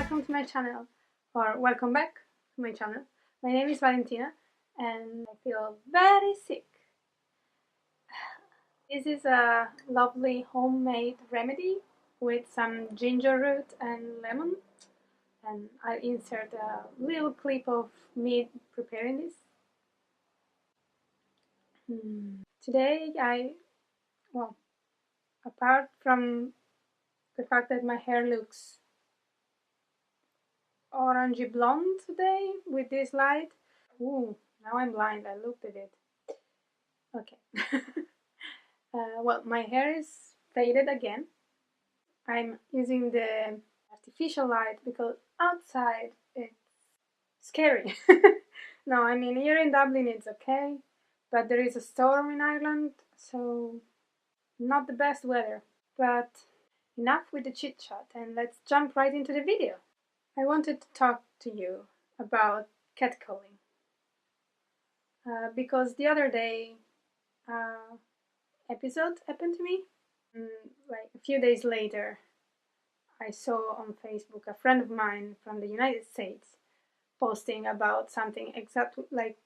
welcome to my channel, or welcome back to my channel. My name is Vallentina and I feel very sick. This is a lovely homemade remedy with some ginger root and lemon, and I'll insert a little clip of me preparing this. Today apart from the fact that my hair looks orangey blonde today with this light. Ooh, now I'm blind, I looked at it. Okay. Well, my hair is faded again. I'm using the artificial light because outside it's scary. No, I mean, here in Dublin it's okay, but there is a storm in Ireland, so not the best weather. But enough with the chit chat and let's jump right into the video. I wanted to talk to you about catcalling because the other day episode happened to me. Like a few days later, I saw on Facebook a friend of mine from the United States posting about something like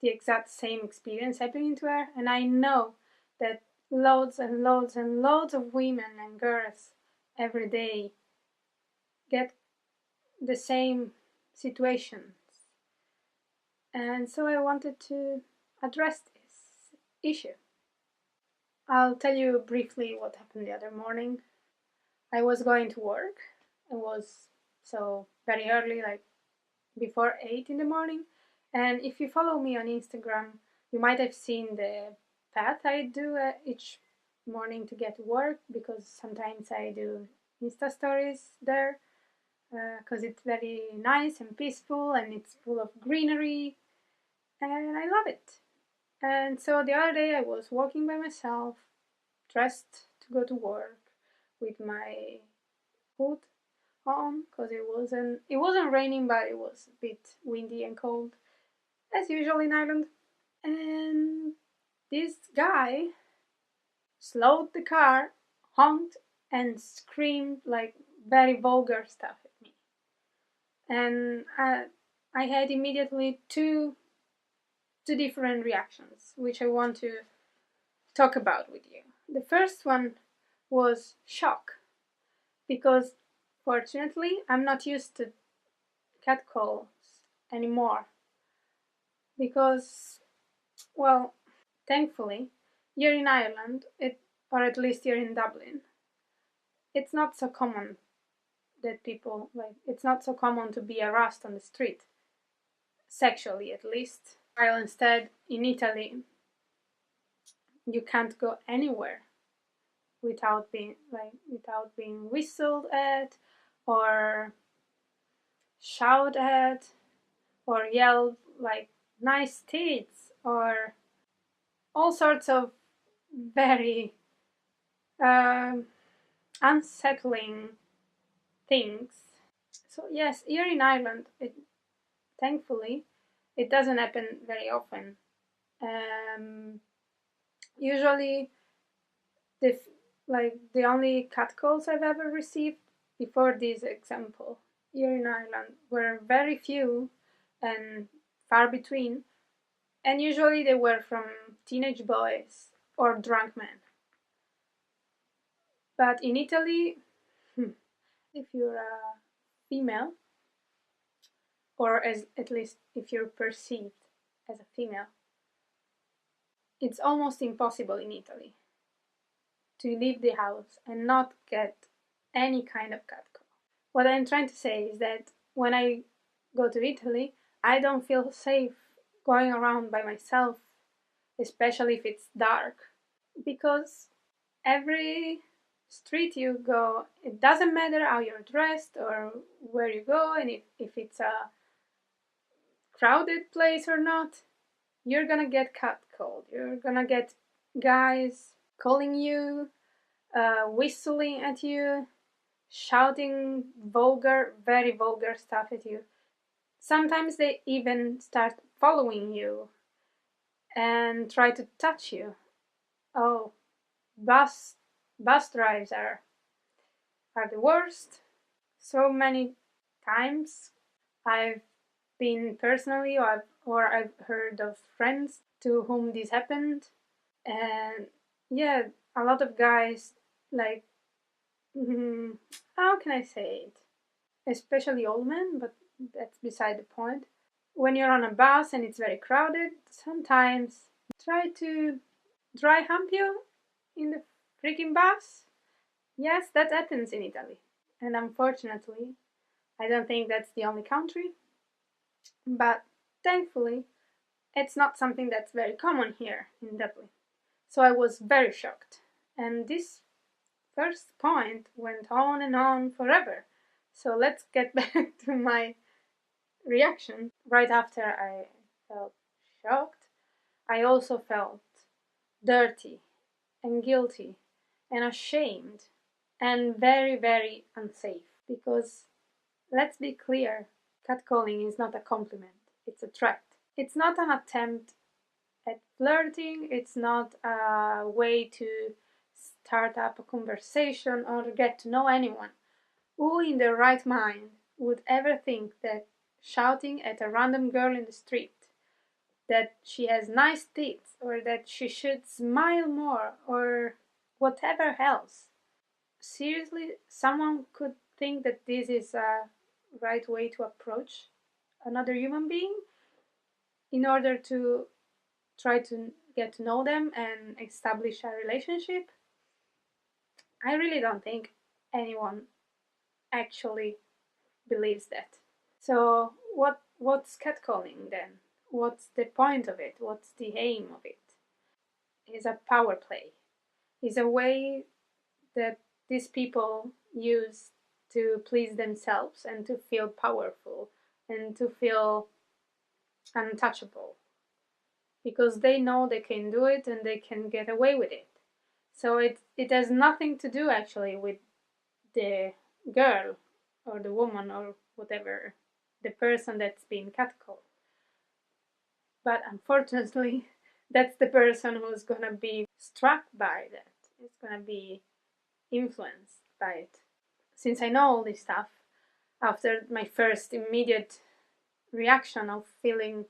the exact same experience happening to her, and I know that loads and loads and loads of women and girls every day get the same situations. And so I wanted to address this issue. I'll tell you briefly what happened the other morning. I was going to work. It was so very early, like before 8 in the morning. And if you follow me on Instagram, you might have seen the path I do each morning to get to work, because sometimes I do Insta stories there because it's very nice and peaceful and it's full of greenery and I love it. And so the other day I was walking by myself, dressed to go to work with my hood on because it wasn't raining, but it was a bit windy and cold as usual in Ireland. And this guy slowed the car, honked and screamed like very vulgar stuff at me. And I had immediately two different reactions, which I want to talk about with you. The first one was shock, because fortunately I'm not used to catcalls anymore. Because, well, thankfully, here in Ireland, or at least here in Dublin, it's not so common that it's not so common to be harassed on the street, sexually at least. While instead, in Italy, you can't go anywhere without being whistled at or shouted at or yelled like nice tits or all sorts of very unsettling things. So yes, here in Ireland, thankfully, it doesn't happen very often. Usually, the only catcalls I've ever received before this example here in Ireland were very few and far between, and usually they were from teenage boys or drunk men. But in Italy, if you're a female, or at least if you're perceived as a female, it's almost impossible in Italy to leave the house and not get any kind of catcall. What I'm trying to say is that when I go to Italy, I don't feel safe going around by myself, especially if it's dark, because every street you go, it doesn't matter how you're dressed or where you go, and if it's a crowded place or not, you're gonna get catcalled. You're gonna get guys calling you, whistling at you, shouting very vulgar stuff at you. Sometimes they even start following you and try to touch you. Oh, bus drives are the worst. so many times I've been personally, or I've heard of friends to whom this happened, and yeah, a lot of guys, like, how can I say it? Especially old men, but that's beside the point. When you're on a bus and it's very crowded, sometimes try to dry hump you in the freaking bus. Yes, that happens in Italy. And unfortunately, I don't think that's the only country, but thankfully, it's not something that's very common here in Dublin. So I was very shocked. And this first point went on and on forever. So let's get back to my reaction. Right after I felt shocked, I also felt dirty and guilty and ashamed and very, very unsafe. Because let's be clear, catcalling is not a compliment, it's a threat. It's not an attempt at flirting, it's not a way to start up a conversation or get to know anyone. Who in their right mind would ever think that shouting at a random girl in the street that she has nice teeth or that she should smile more or whatever else? Seriously, someone could think that this is a right way to approach another human being in order to try to get to know them and establish a relationship? I really don't think anyone actually believes that. So what's catcalling then? What's the point of it? What's the aim of it? It's a power play. It's a way that these people use to please themselves and to feel powerful and to feel untouchable, because they know they can do it and they can get away with it. So it has nothing to do actually with the girl or the woman or whatever, the person that's being catcalled. But unfortunately, that's the person who's gonna be struck by that. It's gonna be influenced by it. Since I know all this stuff, after my first immediate reaction of feeling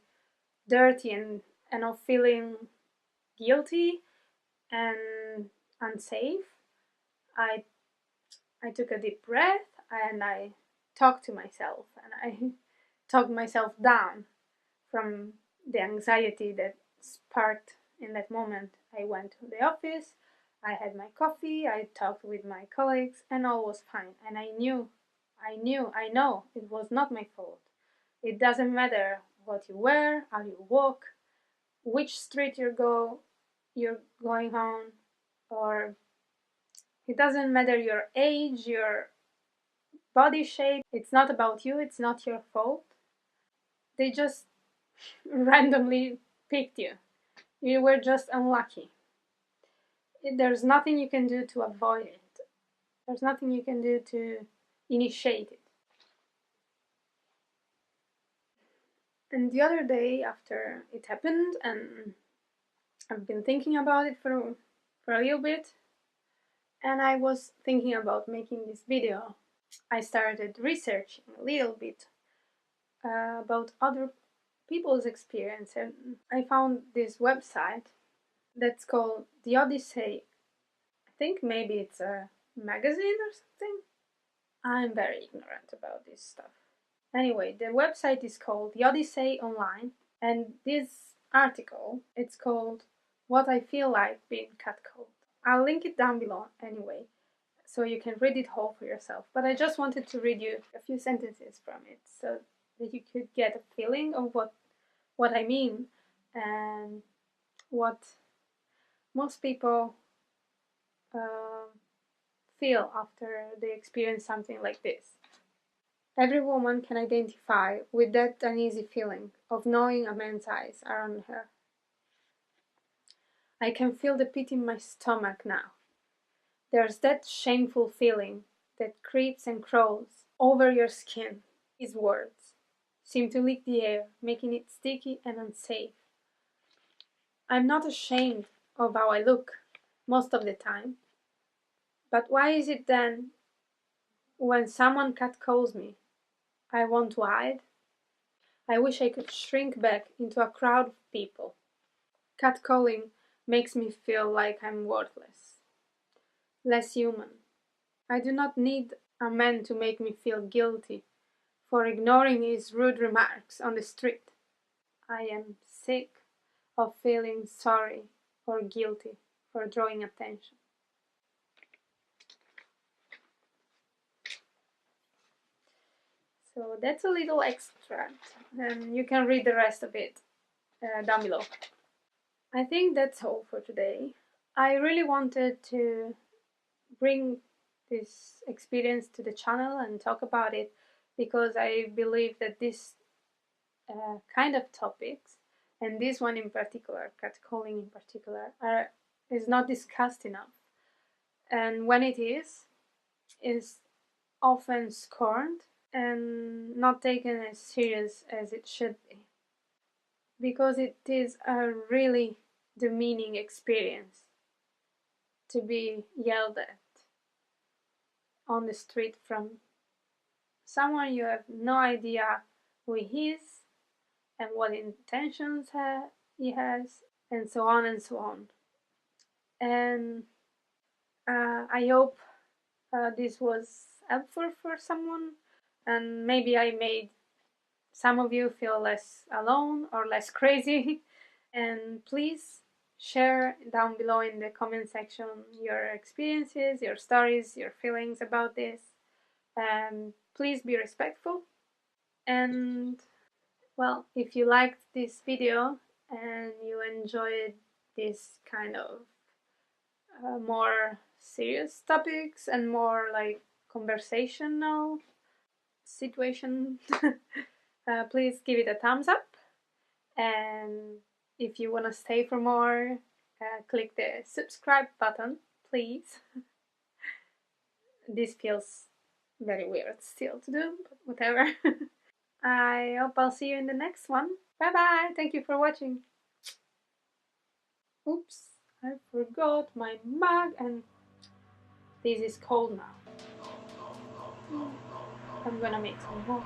dirty and of feeling guilty and unsafe, I took a deep breath and I talked to myself and I talked myself down from the anxiety that sparked in that moment. I went to the office, I had my coffee, I talked with my colleagues, and all was fine. And I know it was not my fault. It doesn't matter what you wear, how you walk, which street you're going on, or it doesn't matter your age, your body shape. It's not about you, it's not your fault. They just randomly picked you. You were just unlucky. There's nothing you can do to avoid it. There's nothing you can do to initiate it. And the other day after it happened, and I've been thinking about it for a little bit, and I was thinking about making this video. I started researching a little bit about other people's experience, and I found this website that's called The Odyssey. I think maybe it's a magazine or something. I'm very ignorant about this stuff. Anyway, the website is called The Odyssey Online, and this article, it's called What I Feel Like Being Catcalled. I'll link it down below anyway, so you can read it whole for yourself. But I just wanted to read you a few sentences from it so that you could get a feeling of what I mean and what most people feel after they experience something like this. Every woman can identify with that uneasy feeling of knowing a man's eyes are on her. I can feel the pit in my stomach now. There's that shameful feeling that creeps and crawls over your skin. His words seem to lick the air, making it sticky and unsafe. I'm not ashamed of how I look most of the time. But why is it then When someone catcalls me, I want to hide. I wish I could shrink back into a crowd of people. Catcalling makes me feel like I'm worthless, less human. I do not need a man to make me feel guilty for ignoring his rude remarks on the street. I am sick of feeling sorry or guilty for drawing attention. So that's a little extract, and you can read the rest of it down below. I think that's all for today. I really wanted to bring this experience to the channel and talk about it because I believe that this kind of topics, and this one in particular, catcalling in particular, is not discussed enough. And when it is often scorned and not taken as serious as it should be. Because it is a really demeaning experience to be yelled at on the street from someone you have no idea who he is and what intentions he has, and so on and so on. And I hope this was helpful for someone, and maybe I made some of you feel less alone or less crazy. And please share down below in the comment section your experiences, your stories, your feelings about this. Please be respectful. And well, if you liked this video and you enjoyed this kind of more serious topics and more like conversational situation, please give it a thumbs up. And if you want to stay for more, click the subscribe button, please. This feels very weird still to do, but whatever. I hope I'll see you in the next one. Bye bye, thank you for watching. Oops, I forgot my mug and this is cold now. I'm gonna make some more.